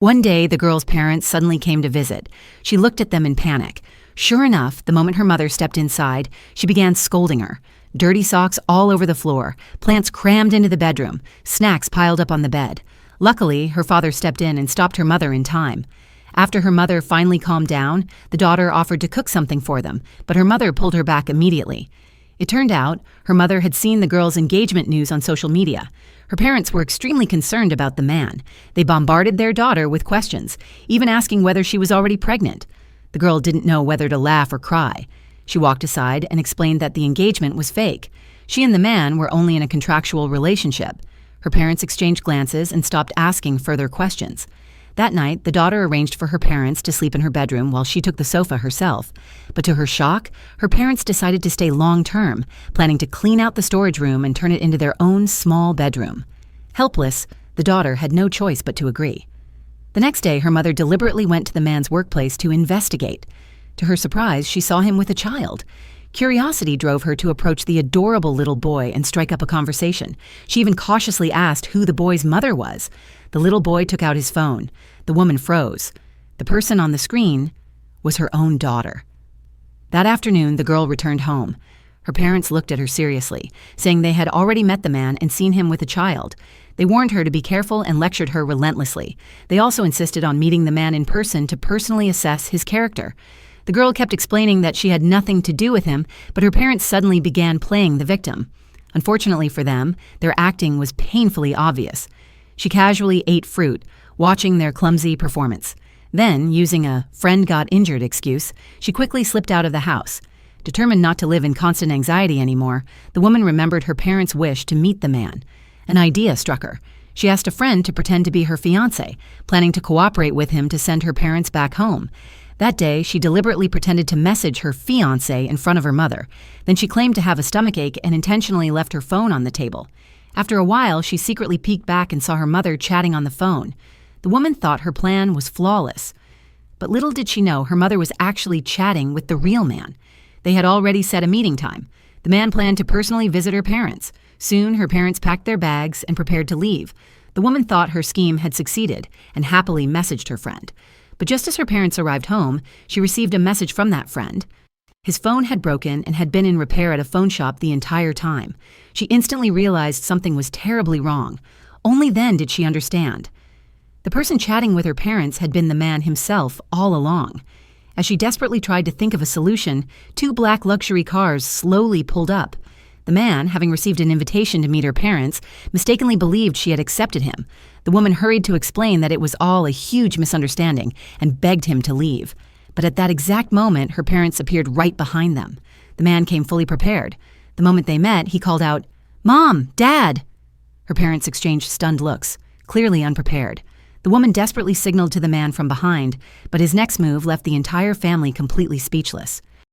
One day, the girl's parents suddenly came to visit. She looked at them in panic. Sure enough, the moment her mother stepped inside, she began scolding her. Dirty socks all over the floor, plants crammed into the bedroom, snacks piled up on the bed. Luckily, her father stepped in and stopped her mother in time. After her mother finally calmed down, the daughter offered to cook something for them, but her mother pulled her back immediately. It turned out her mother had seen the girl's engagement news on social media. Her parents were extremely concerned about the man. They bombarded their daughter with questions, even asking whether she was already pregnant. The girl didn't know whether to laugh or cry. She walked aside and explained that the engagement was fake. She and the man were only in a contractual relationship. Her parents exchanged glances and stopped asking further questions. That night, the daughter arranged for her parents to sleep in her bedroom while she took the sofa herself. But to her shock, her parents decided to stay long-term, planning to clean out the storage room and turn it into their own small bedroom. Helpless, the daughter had no choice but to agree. The next day, her mother deliberately went to the man's workplace to investigate. To her surprise, she saw him with a child. Curiosity drove her to approach the adorable little boy and strike up a conversation. She even cautiously asked who the boy's mother was. The little boy took out his phone. The woman froze. The person on the screen was her own daughter. That afternoon, the girl returned home. Her parents looked at her seriously, saying they had already met the man and seen him with a child. They warned her to be careful and lectured her relentlessly. They also insisted on meeting the man in person to personally assess his character. The girl kept explaining that she had nothing to do with him, but her parents suddenly began playing the victim. Unfortunately for them, their acting was painfully obvious. She casually ate fruit, watching their clumsy performance. Then, using a friend got injured excuse, she quickly slipped out of the house. Determined not to live in constant anxiety anymore, the woman remembered her parents' wish to meet the man. An idea struck her. She asked a friend to pretend to be her fiancé, planning to cooperate with him to send her parents back home. That day, she deliberately pretended to message her fiancé in front of her mother. Then she claimed to have a stomachache and intentionally left her phone on the table. After a while, she secretly peeked back and saw her mother chatting on the phone. The woman thought her plan was flawless. But little did she know her mother was actually chatting with the real man. They had already set a meeting time. The man planned to personally visit her parents. Soon, her parents packed their bags and prepared to leave. The woman thought her scheme had succeeded and happily messaged her friend. But just as her parents arrived home, she received a message from that friend. His phone had broken and had been in repair at a phone shop the entire time. She instantly realized something was terribly wrong. Only then did she understand. The person chatting with her parents had been the man himself all along. As she desperately tried to think of a solution, 2 black luxury cars slowly pulled up. The man, having received an invitation to meet her parents, mistakenly believed she had accepted him. The woman hurried to explain that it was all a huge misunderstanding and begged him to leave. But at that exact moment, her parents appeared right behind them. The man came fully prepared. The moment they met, he called out, "Mom! Dad!" Her parents exchanged stunned looks, clearly unprepared. The woman desperately signaled to the man from behind, but his next move left the entire family completely speechless.